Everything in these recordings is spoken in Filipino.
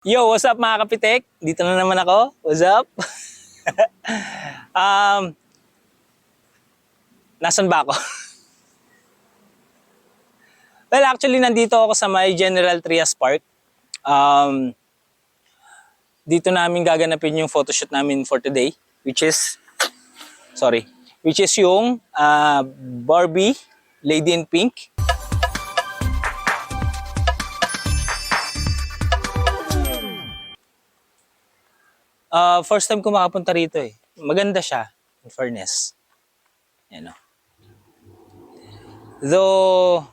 Yo, what's up mga kapitek? Dito na naman ako. What's up? Nasaan ba ako? Well, actually, nandito ako sa may General Trias Park. Dito namin gaganapin yung photoshoot namin for today, which is yung Barbie Lady in Pink. First time ko makapunta rito eh. Maganda siya, in fairness. Yan o. Though,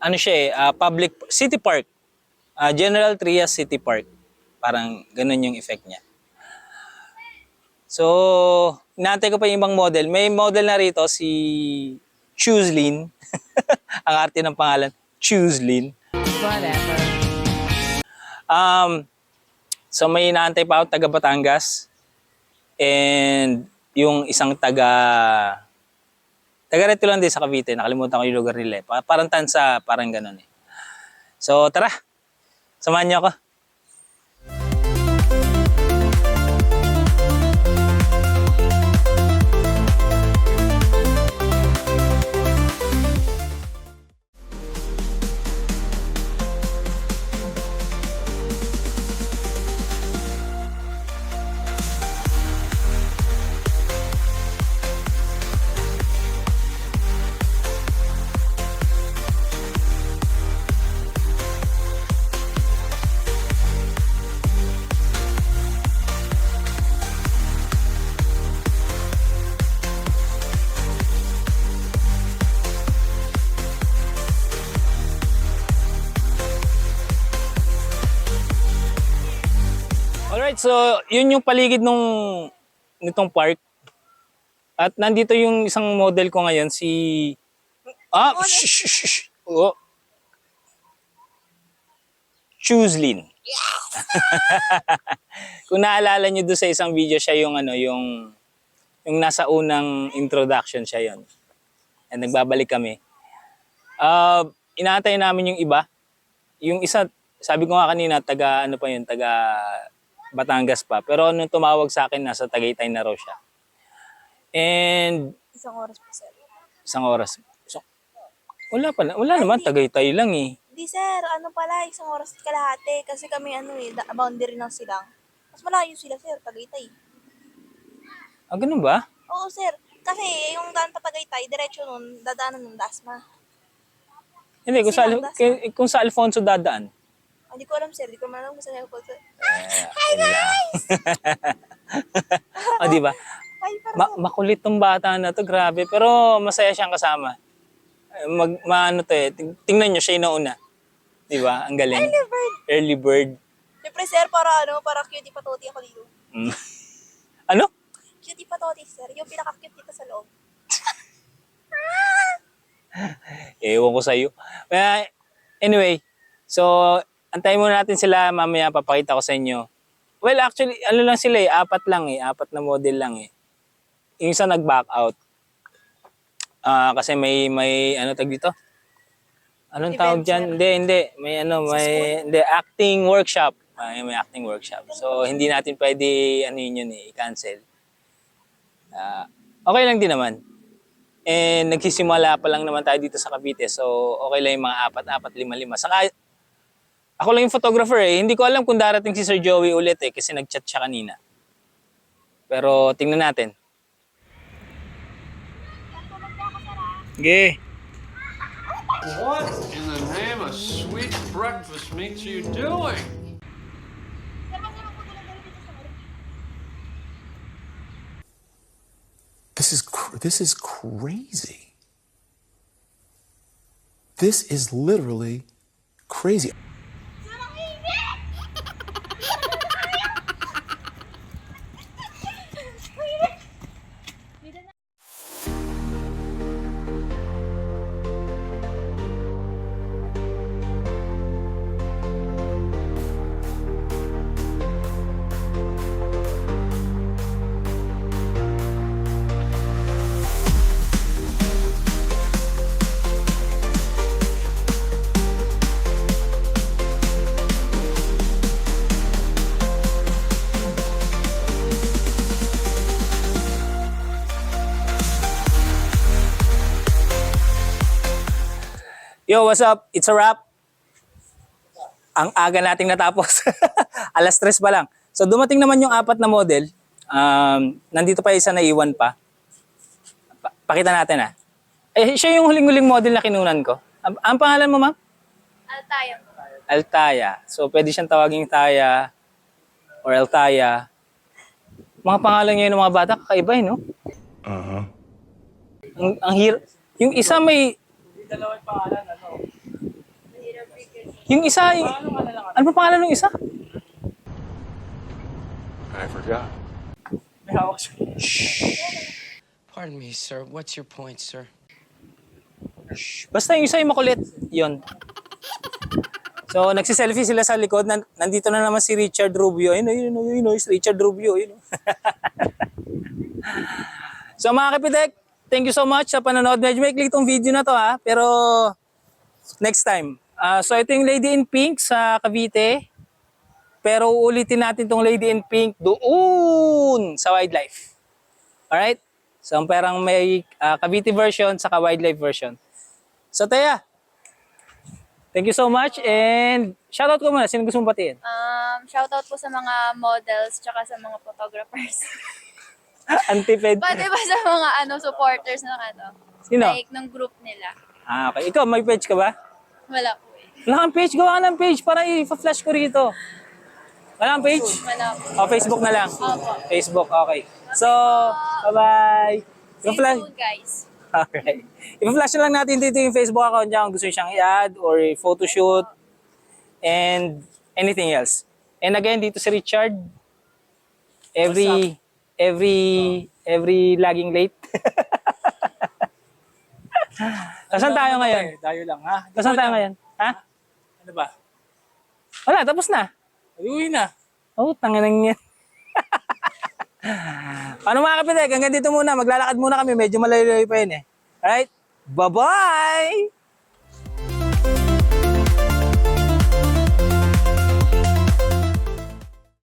ano siya eh, public, city park. General Trias City Park. Parang ganun yung effect niya. So, inaantay ko pa yung ibang model. May model na rito, si Chooselyn. Ang arte ng pangalan, Chooselyn. Whatever. So may inaantay pa ako taga Batangas and yung isang taga rito lang din sa Cavite. Nakalimutan ko yung lugar nila eh. Parang Tansa, parang ganun eh. So tara, samahan niyo ako. Alright, so yun yung paligid nitong park. At nandito yung isang model ko ngayon, si... Oh. Chooselyn. Kung naalala nyo doon sa isang video, siya yung yung nasa unang introduction siya yon. And nagbabalik kami. Inaantay namin yung iba. Yung isa, sabi ko nga kanina, taga Batangas pa. Pero nung tumawag sa akin, nasa Tagaytay na raw siya. And... Isang oras pa, sir. Isang oras. So, wala naman, Tagaytay lang eh. Hindi, sir. Ano pala, isang oras kalahati. Kasi kami, boundary ng Silang. Mas malayo sila, sir. Tagaytay. Ganun ba? Oo, sir. Kasi yung daan pa Tagaytay, diretso nun, dadaanan ng Dasma. Hindi, kung sa Alfonso dadaan. Hindi ko alam, sir. Hindi ko man alam kung saan ako, sir. Hi, guys! O, di ba? Makulit tong bata na to, grabe. Pero masaya siyang kasama. Tingnan nyo, siya yung nauna. Di ba? Ang galing. Early bird. Early bird. Siyempre, sir, para cutie patoti ako dito. Ano? Cutie patoti, sir. Yung pinaka-cute dito sa loob. Ewan ko sa'yo. Anyway, so, antayin muna natin sila. Mamaya papakita ko sa inyo. Well, actually, ano lang sila eh. Apat na model lang eh. Yung isa nag-back out. Kasi may ano tag dito? Anong tawag dyan? Hindi. May acting workshop. May acting workshop. So, hindi natin pwede, yun i-cancel. Okay lang din naman. And nagsisimula pa lang naman tayo dito sa Cavite. So, okay lang yung mga 4, 5. Saka, ako lang yung photographer eh. Hindi ko alam kung darating si Sir Joey ulit eh. Kasi nag-chat siya kanina. Pero, tingnan natin. Okay. What in the name of sweet breakfast meats are you doing? This is crazy. This is literally crazy. Yo, what's up? It's a wrap. Ang aga nating natapos. Alas 3 pa lang. So dumating naman yung 4 na model. Nandito pa isa na iwan pa. Pakita natin ah. Eh, siya yung huling-huling model na kinunan ko. Ang pangalan mo, ma'am? Altaya. Altaya. So pwede siyang tawaging Taya or Altaya. Mga pangalan ngayon ng mga bata, kakaiba no? Uh-huh. Ang yung isa may... Yung isa, ano pa pangalan ng isa? I forgot. Pardon me, sir. What's your point, sir? Basta yung isa yung makulit. Yun. So, nagsiselfie sila sa likod. Nandito na naman si Richard Rubio. Yun, si Richard Rubio. Yun. So, mga kapitek, thank you so much sa panonood. Medyo may click tong video na to ha. Pero, next time. So, ito yung Lady in Pink sa Cavite. Pero, uulitin natin tong Lady in Pink doon sa Wildlife. Alright? So, parang may Cavite version saka Wildlife version. So, Taya, thank you so much and shoutout ko muna. Sino gusto mong batiin? Shoutout po sa mga models tsaka sa mga photographers. Antiped. Pati ba sa mga supporters ng Sino? like ng group nila. Okay. Ikaw, may page ka ba? Wala po eh. Wala kang page? Gawa ka ng page para i-flash ko rito. Wala kang page? Wala po. O, Facebook na lang. Opo. Facebook, okay. So, bye-bye. See you Flash. soon, guys. Okay. I-flash na lang natin dito yung Facebook account niya kung gusto niyo siyang i-add or photoshoot and anything else. And again, dito si Richard. Every laging late. Nasaan tayo ngayon? Tayo lang, ha? Nasaan tayo ngayon? Ha? Ano ba? Wala, tapos na. Uwi na. Oh, tanganang yan. Ano mga kapitek, hanggang dito muna. Maglalakad muna kami. Medyo malayo-layo pa yun eh. Alright? Bye-bye!